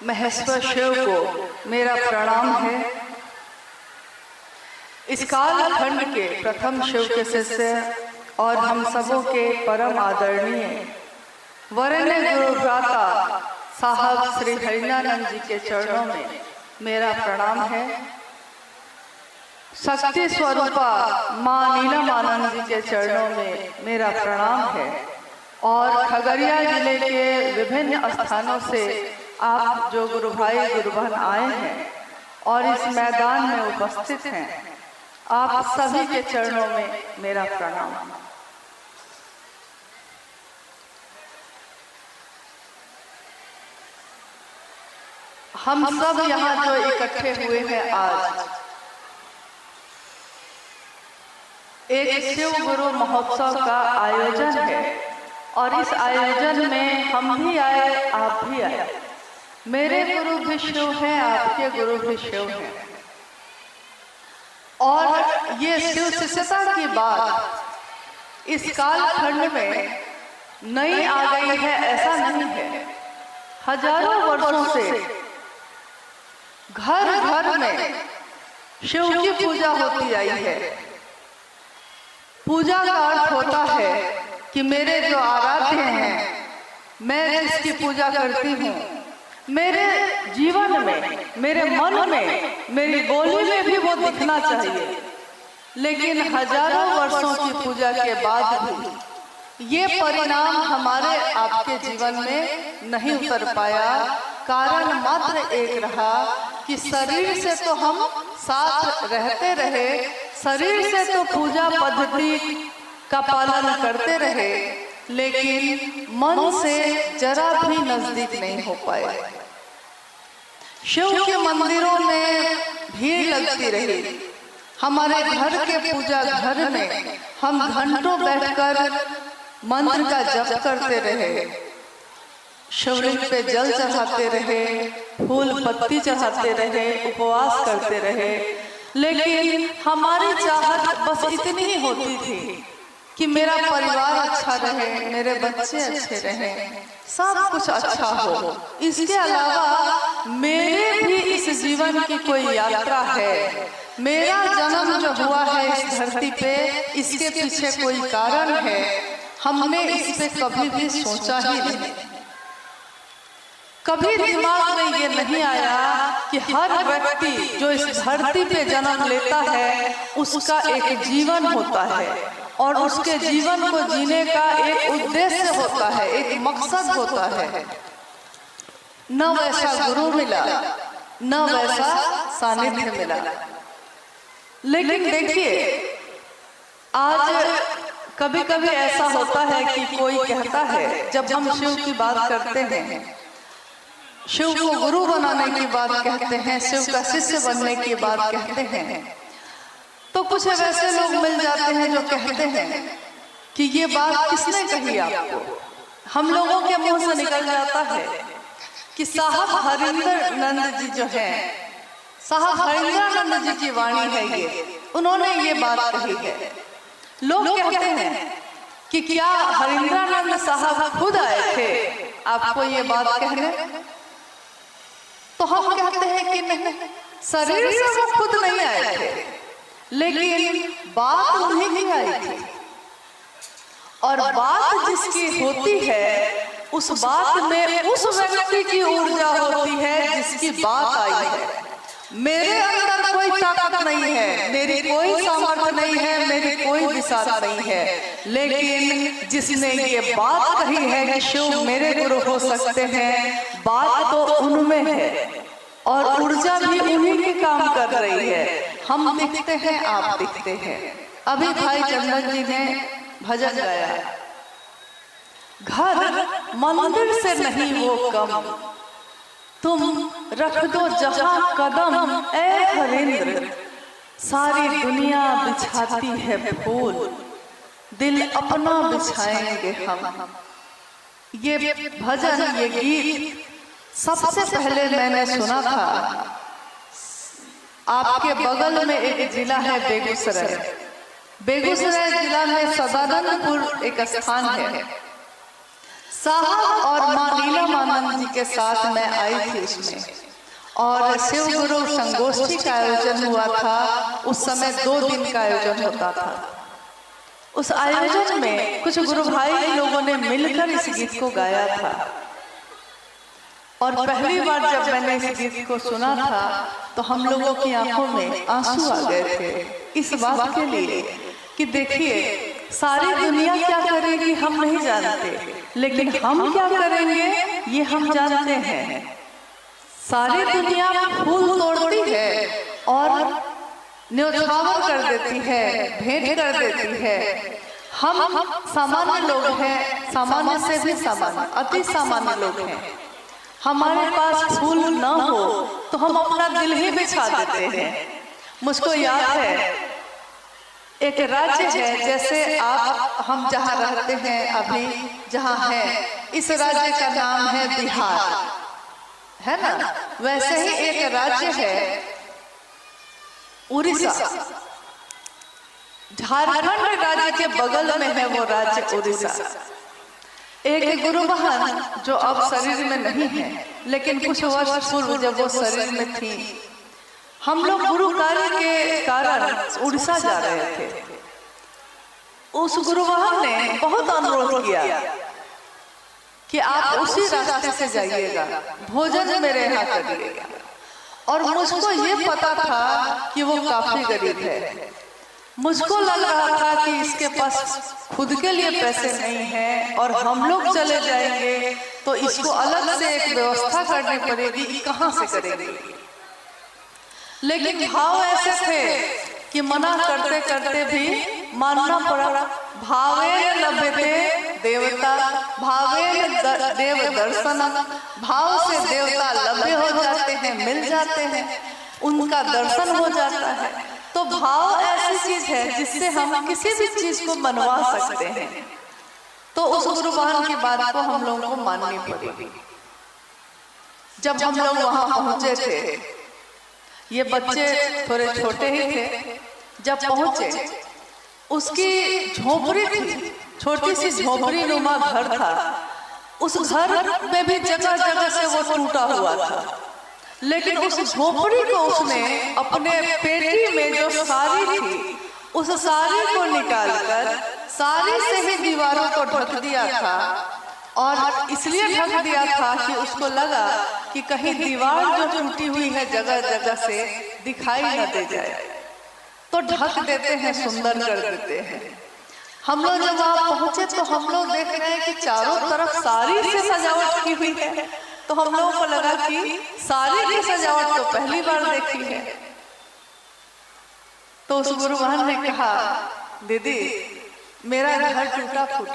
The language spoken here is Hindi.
महेश्वर शिव को मेरा प्रणाम है। इस काल खंड के प्रथम शिव के शिष्य और हम सबों के परम आदरणीय वरेण्य गुरुभ्राता साहब श्री हरिनानंद जी के चरणों में मेरा प्रणाम है। शक्ति स्वरूपा माँ नीलमानंद जी के चरणों में मेरा प्रणाम है। और खगड़िया जिले के विभिन्न स्थानों से आप जो गुरु भाई गुरु बहन आए हैं और इस मैदान में उपस्थित हैं, आप सभी के चरणों में मेरा प्रणाम। हम सब यहाँ जो इकट्ठे हुए हैं आज एक शिव गुरु महोत्सव का आयोजन है और इस आयोजन में हम भी आए, आप भी आए। मेरे गुरु भी शिव हैं, आपके गुरु भी शिव हैं। और ये शिव शिष्यता की बात इस काल खंड में नई आ गई है ऐसा नहीं है। हजारों वर्षों से घर घर में शिव की पूजा होती आई है। पूजा का अर्थ होता है कि मेरे जो आराध्य हैं, मैं जिसकी पूजा करती हूँ, मेरे जीवन में, मेरे मन में, मेरी बोली में भी वो दिखना चाहिए। लेकिन हजारों वर्षों की पूजा के बाद भी ये परिणाम हमारे आपके जीवन में नहीं उतर पाया। कारण मात्र एक रहा कि शरीर से तो हम साथ रहते रहे, शरीर से तो पूजा पद्धति का पालन करते रहे, लेकिन मन से जरा भी नजदीक नहीं हो पाए। शिव के मंदिरों में भीड़ लगती रही। हमारे घर के पूजा घर में हम घंटों बैठकर मंत्र का जप करते रहे, शिवलिंग पे जल चढ़ाते रहे, फूल पत्ती चढ़ाते रहे, उपवास करते रहे। लेकिन हमारी चाहत बस इतनी ही होती थी कि मेरा परिवार अच्छा रहे, मेरे बच्चे अच्छे रहें, सब कुछ अच्छा हो। इसके अलावा मेरे भी इस जीवन की कोई यात्रा है, मेरा जन्म जो हुआ है इस धरती पे, इसके पीछे कोई कारण है। हमने इस पे कभी भी सोचा ही नहीं। कभी दिमाग में ये नहीं आया कि हर व्यक्ति जो इस धरती पे जन्म लेता है उसका एक जीवन होता है और उसके जीवन को जीने का एक उद्देश्य होता है, एक मकसद होता है। न वैसा गुरु मिला, न वैसा सानिध्य मिला। लेकिन देखिए, आज कभी कभी ऐसा होता है कि कोई कहता है, जब हम शिव की बात करते हैं, शिव को गुरु बनाने की बात कहते हैं, शिव का शिष्य बनने की बात कहते हैं, तो कुछ वैसे लोग मिल जाते हैं जो कहते हैं कि ये बात किसने कही आपको। हम लोगों के मुंह से निकल जाता है कि साहब हरिंदर नंद जी जो हैं, साहब हरिंदर नंद जी की वाणी है ये, उन्होंने ये बात कही है। लोग कहते हैं कि क्या हरिंद्रानंद साहब खुद आए थे आपको ये बात कहने? तो हम कहते हैं कि नहीं, शरीर से वो खुद नहीं आए थे, लेकिन बात उन्हीं की आई थी। और बात जिसकी होती है उस बात में उस व्यक्ति की ऊर्जा होती है जिसकी बात आई है। मेरे अंदर कोई ताकत नहीं है, मेरी कोई सामर्थ्य नहीं है, मेरी कोई विशाल नहीं है, लेकिन जिसने ये बात कही है कि शिव मेरे गुरु हो सकते हैं, बात तो उनमें है और ऊर्जा भी उन्हीं की काम कर रही है। हम दिखते हैं, आप दिखते हैं। अभी भाई चंदन जी ने भजन गाया, घर मंदिर से नहीं वो कम, तुम रख दो जहां कदम, ऐ हरिंद्र सारी दुनिया बिछाती है फूल, दिल अपना बिछाएंगे हम। ये भजन, ये गीत सबसे पहले मैंने सुना था। आपके बगल में एक जिला है बेगूसराय, बेगूसराय जिला में सदानंदपुर एक स्थान है। साहब और माँ नीलमानंद जी के साथ मैं आई थी उसमें, और शिव गुरु संगोष्ठी का आयोजन हुआ था। उस समय 2 दिन का आयोजन होता था। उस आयोजन में कुछ गुरु भाई लोगों ने मिलकर इस गीत को गाया था, और पहली बार जब मैंने इस गीत को सुना था तो हम लोगों की आंखों में आंसू आ गए थे इस बात के लिए कि देखिए, सारी दुनिया क्या करेगी हम नहीं जानते, लेकिन हम क्या करेंगे ये हम जानते हैं। सारी दुनिया फूल तोड़ती है और न्योछावर कर देती है, भेंट कर देती है। हम सामान्य लोग हैं, सामान्य से भी सामान्य, अति सामान्य लोग हैं। हमारे पास फूल न हो तो हम अपना दिल ही बिछा देते हैं। मुझको याद है, एक राज्य है, जैसे आप हम जहाँ रहते हैं अभी जहाँ है, इस राज्य का नाम है बिहार, है ना। वैसे ही एक राज्य है उड़ीसा, झारखंड राज्य के बगल में है वो राज्य उड़ीसा। एक गुरु बहन जो अब शरीर में नहीं है, लेकिन कुछ वर्ष पूर्व जब वो शरीर में थी, हम लोग गुरु कार्य के कारण उड़ीसा जा रहे थे। उस गुरु बहन ने बहुत अनुरोध किया कि आप उसी रास्ते से जाइएगा, भोजन मेरे यहाँ करिएगा। और मुझको ये पता था कि वो काफी गरीब है। मुझको लग रहा था कि इसके पास खुद के लिए पैसे नहीं हैं, और हम लोग चले जाएंगे तो इसको अलग से एक व्यवस्था करनी पड़ेगी, कहाँ से करेंगे। लेकिन भाव ऐसे थे कि मना करते करते भी मानना पड़ा। भावेन लभते देवता, भावेन देव दर्शन, भाव से देवता लभ्य हो जाते हैं, मिल जाते हैं, उनका दर्शन हो जाता है। तो भाव ऐसी चीज है जिससे हम किसी भी चीज को मनवा सकते हैं। तो उस गुरु बहन की बात को हम लोगों को माननी पड़ेगी। जब हम लोग वहां पहुंचे थे, ये बच्चे थोड़े छोटे ही थे, जब पहुंचे उसकी झोपड़ी थी, छोटी सी झोपड़ी नुमा घर था। उस घर में भी जगह जगह से वो टूटा हुआ था, लेकिन उस झोपड़ी को उसने अपने पेटी में जो साड़ी थी, उस साड़ी को निकालकर साड़ी से ही दीवारों को ढक दिया था। और इसलिए ढक दिया था कि उसको लगा कि कहीं दीवार जो टूटी हुई है जगह जगह से दिखाई न दे जाए, तो ढक देते हैं, सुंदर कर देते हैं। हम लोग जब वहां पहुंचे तो हम लोग देख रहे हैं कि चारों तरफ साड़ी से सजावट की हुई है। तो हम लोगों को लगा कि साड़ी की सजावट तो पहली बार देखी है। तो उस गुरु बहन ने कहा, दीदी मेरा घर टूटा फूटा